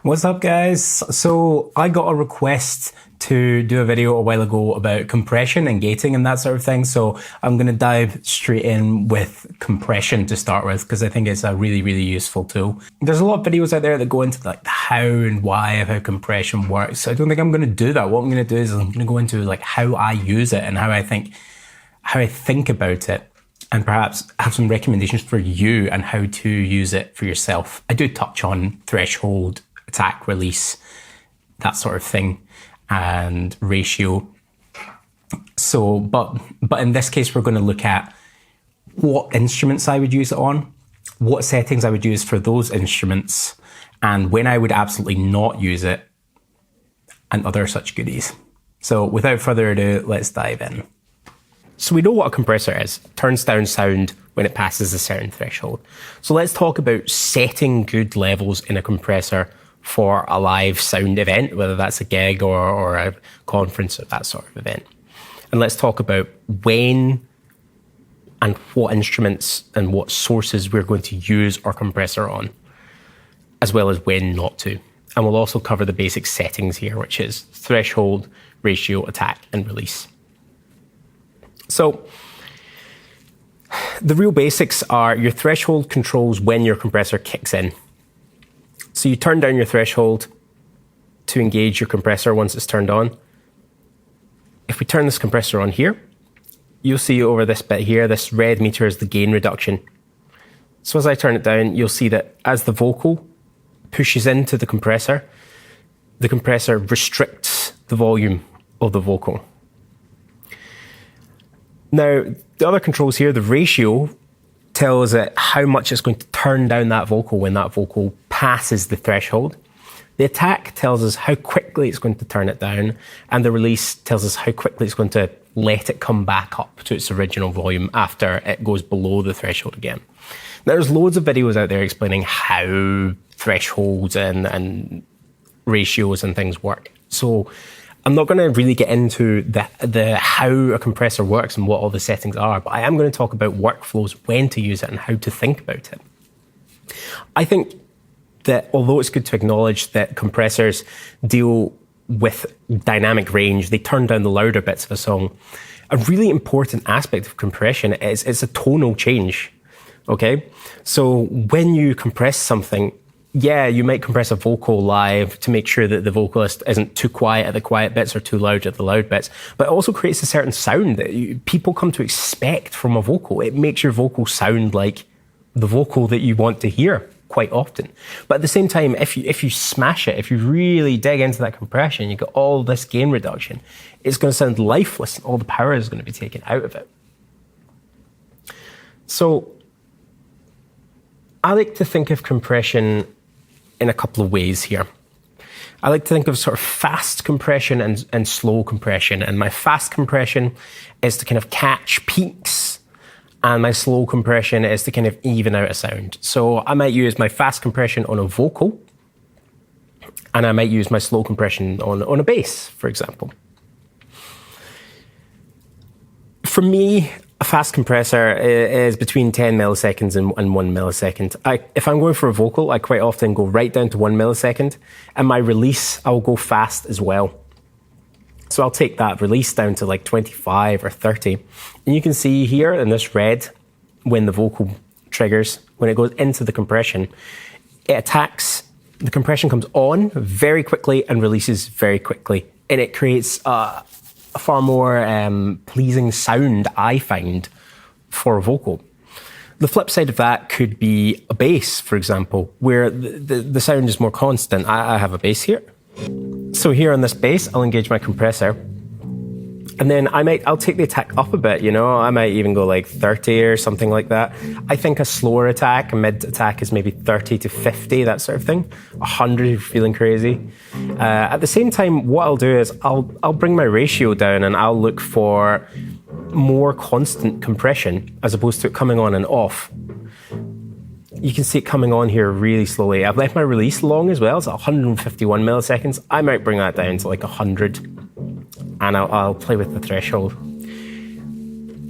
What's up, guys? So I got a request to do a video a while ago about compression and gating and that sort of thing. So I'm going to dive straight in with compression to start with, because I think it's a really, really useful tool. There's a lot of videos out there that go into like the how and why of how compression works. So I don't think I'm going to do that. What I'm going to do is I'm going to go into like how I use it and how I think about it, and perhaps have some recommendations for you and how to use it for yourself. I do touch on threshold, attack, release, that sort of thing, and ratio. So, but in this case, we're going to look at what instruments I would use it on, what settings I would use for those instruments, and when I would absolutely not use it, and other such goodies. So without further ado, let's dive in. So we know what a compressor is. It turns down sound when it passes a certain threshold. So let's talk about setting good levels in a compressor for a live sound event, whether that's a gig or a conference or that sort of event. And let's talk about when and what instruments and what sources we're going to use our compressor on, as well as when not to. And we'll also cover the basic settings here, which is threshold, ratio, attack, and release. So the real basics are your threshold controls when your compressor kicks in. So you turn down your threshold to engage your compressor once it's turned on. If we turn this compressor on here, you'll see over this bit here, this red meter is the gain reduction. So as I turn it down, you'll see that as the vocal pushes into the compressor restricts the volume of the vocal. Now, the other controls here, the ratio tells it how much it's going to turn down that vocal when that vocal passes the threshold. The attack tells us how quickly it's going to turn it down, and the release tells us how quickly it's going to let it come back up to its original volume after it goes below the threshold again. Now, there's loads of videos out there explaining how thresholds and ratios and things work. So I'm not going to really get into the how a compressor works and what all the settings are, but I am going to talk about workflows, when to use it and how to think about it. I think that although it's good to acknowledge that compressors deal with dynamic range, they turn down the louder bits of a song, a really important aspect of compression is it's a tonal change, okay? So when you compress something, yeah, you might compress a vocal live to make sure that the vocalist isn't too quiet at the quiet bits or too loud at the loud bits, but it also creates a certain sound that people come to expect from a vocal. It makes your vocal sound like the vocal that you want to hear quite often. But at the same time, if you smash it, if you really dig into that compression, you get all this gain reduction, it's going to sound lifeless and all the power is going to be taken out of it. So I like to think of compression in a couple of ways here. I like to think of sort of fast compression and slow compression. And my fast compression is to kind of catch peaks, and my slow compression is to kind of even out a sound. So I might use my fast compression on a vocal, and I might use my slow compression on a bass, for example. For me, a fast compressor is between 10 milliseconds and 1 millisecond. If I'm going for a vocal, I quite often go right down to 1 millisecond, and my release, I'll go fast as well. So I'll take that release down to like 25 or 30. And you can see here in this red, when the vocal triggers, when it goes into the compression, it attacks, the compression comes on very quickly and releases very quickly. And it creates a far more pleasing sound, I find, for a vocal. The flip side of that could be a bass, for example, where the sound is more constant. I have a bass here. So here on this bass, I'll engage my compressor, and then I'll take the attack up a bit, you know, I might even go like 30 or something like that. I think a slower attack, a mid attack is maybe 30 to 50, that sort of thing. 100 if you're feeling crazy. At the same time, what I'll do is I'll bring my ratio down and I'll look for more constant compression as opposed to it coming on and off. You can see it coming on here really slowly. I've left my release long as well. It's 151 milliseconds. I might bring that down to like 100, and I'll play with the threshold.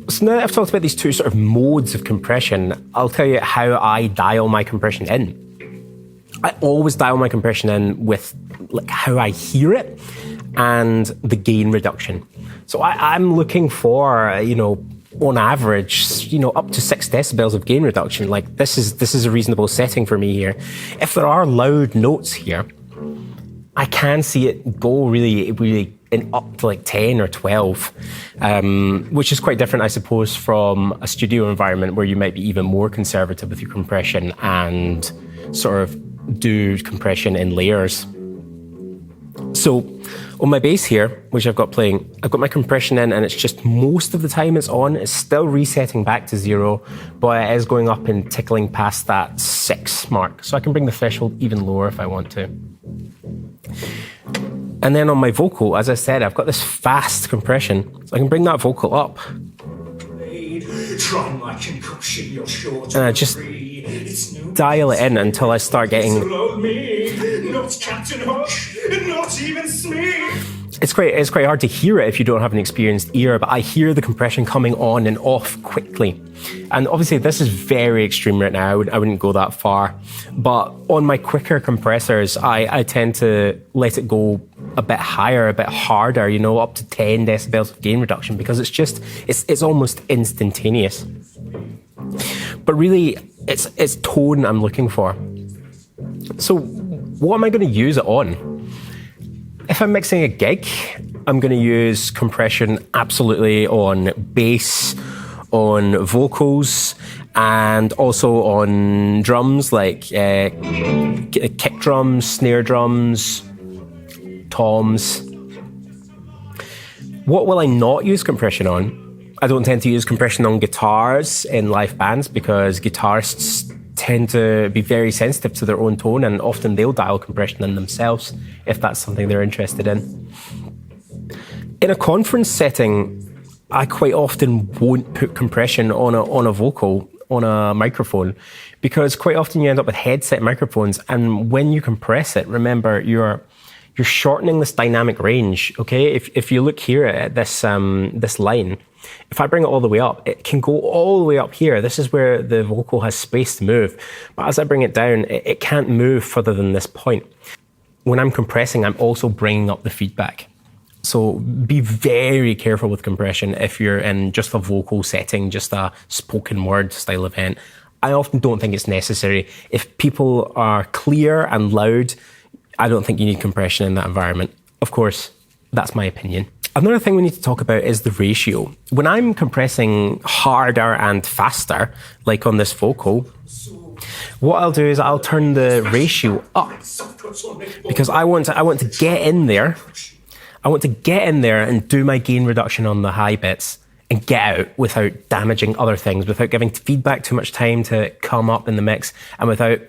So now that I've talked about these two sort of modes of compression, I'll tell you how I dial my compression in. I always dial my compression in with like how I hear it and the gain reduction. So I'm looking for, on average, up to 6 decibels of gain reduction. Like this is a reasonable setting for me here. If there are loud notes here, I can see it go really, really up to like 10 or 12, which is quite different, I suppose, from a studio environment where you might be even more conservative with your compression and sort of do compression in layers. So on my bass here, which I've got playing, I've got my compression in and it's just most of the time it's on. It's still resetting back to 0, but it is going up and tickling past that 6 mark. So I can bring the threshold even lower if I want to. And then on my vocal, as I said, I've got this fast compression, so I can bring that vocal up. And I just dial it in until I start getting... It's quite hard to hear it if you don't have an experienced ear, but I hear the compression coming on and off quickly. And obviously this is very extreme right now, I wouldn't go that far. But on my quicker compressors, I tend to let it go a bit higher, a bit harder, up to 10 decibels of gain reduction, because it's almost instantaneous. But really, it's tone I'm looking for. So what am I going to use it on? If I'm mixing a gig, I'm going to use compression absolutely on bass, on vocals, and also on drums like kick drums, snare drums, toms. What will I not use compression on? I don't tend to use compression on guitars in live bands because guitarists tend to be very sensitive to their own tone, and often they'll dial compression in themselves if that's something they're interested in. In a conference setting, I quite often won't put compression on a vocal, on a microphone, because quite often you end up with headset microphones, and when you compress it, remember, you're shortening this dynamic range, okay? If you look here at this line, if I bring it all the way up, it can go all the way up here. This is where the vocal has space to move. But as I bring it down, it can't move further than this point. When I'm compressing, I'm also bringing up the feedback. So be very careful with compression if you're in just a vocal setting, just a spoken word style event. I often don't think it's necessary. If people are clear and loud, I don't think you need compression in that environment. Of course, that's my opinion. Another thing we need to talk about is the ratio. When I'm compressing harder and faster, like on this vocal, what I'll do is I'll turn the ratio up because I want to get in there. I want to get in there and do my gain reduction on the high bits and get out without damaging other things, without giving feedback too much time to come up in the mix, and without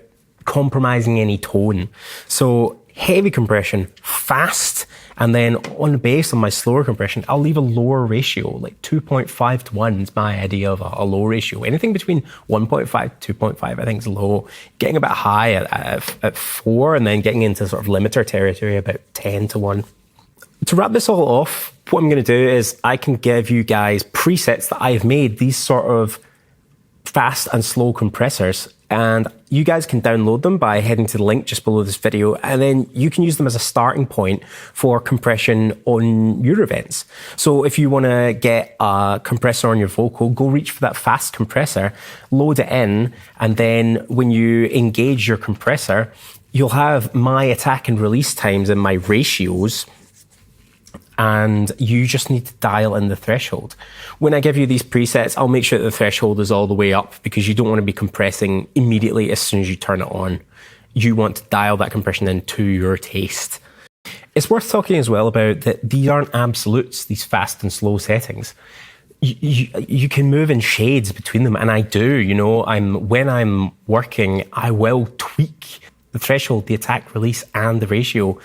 compromising any tone. So heavy compression, fast, and then on the bass, on my slower compression, I'll leave a lower ratio, like 2.5 to 1 is my idea of a low ratio. Anything between 1.5 to 2.5 I think is low. Getting a bit high at 4, and then getting into sort of limiter territory about 10 to 1. To wrap this all off, what I'm going to do is I can give you guys presets that I've made, these sort of fast and slow compressors, and you guys can download them by heading to the link just below this video, and then you can use them as a starting point for compression on your events. So if you want to get a compressor on your vocal, go reach for that fast compressor, load it in, and then when you engage your compressor, you'll have my attack and release times and my ratios, and you just need to dial in the threshold. When I give you these presets, I'll make sure that the threshold is all the way up because you don't want to be compressing immediately as soon as you turn it on. You want to dial that compression in to your taste. It's worth talking as well about that these aren't absolutes, these fast and slow settings. You can move in shades between them, and I do. When I'm working, I will tweak the threshold, the attack, release, and the ratio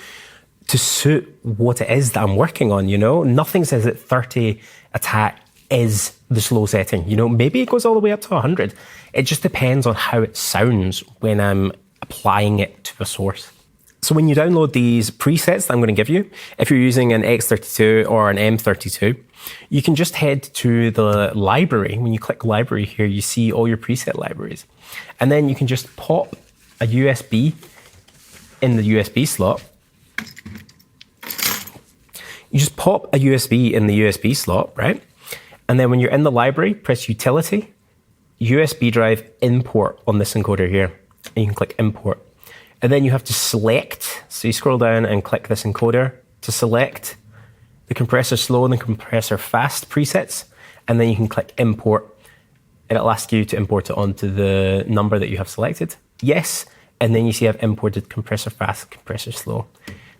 to suit what it is that I'm working on, Nothing says that 30 attack is the slow setting, Maybe it goes all the way up to 100. It just depends on how it sounds when I'm applying it to the source. So when you download these presets that I'm going to give you, if you're using an X32 or an M32, you can just head to the library. When you click library here, you see all your preset libraries. And then you can just pop a USB in the USB slot. You just pop a USB in the USB slot, right? And then when you're in the library, press Utility, USB drive import on this encoder here. And you can click import. And then you have to select, so you scroll down and click this encoder to select the compressor slow and the compressor fast presets. And then you can click import, and it'll ask you to import it onto the number that you have selected. Yes, and then you see I've imported compressor fast, compressor slow.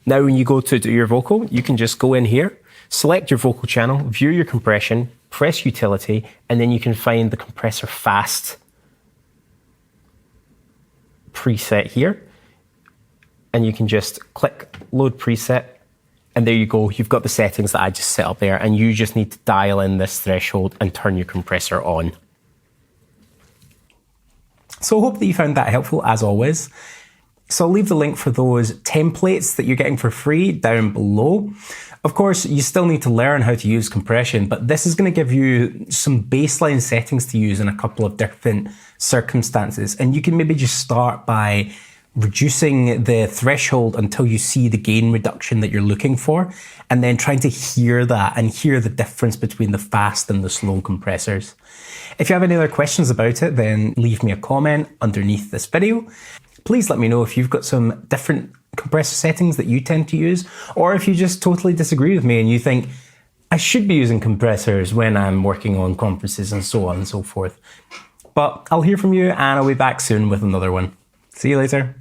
Now when you go to do your vocal, you can just go in here, select your vocal channel, view your compression, press utility, and then you can find the compressor fast preset here. And you can just click load preset, and there you go. You've got the settings that I just set up there, and you just need to dial in this threshold and turn your compressor on. So I hope that you found that helpful, as always. So I'll leave the link for those templates that you're getting for free down below. Of course, you still need to learn how to use compression, but this is going to give you some baseline settings to use in a couple of different circumstances. And you can maybe just start by reducing the threshold until you see the gain reduction that you're looking for, and then trying to hear that and hear the difference between the fast and the slow compressors. If you have any other questions about it, then leave me a comment underneath this video. Please let me know if you've got some different compressor settings that you tend to use, or if you just totally disagree with me and you think I should be using compressors when I'm working on conferences and so on and so forth. But I'll hear from you, and I'll be back soon with another one. See you later.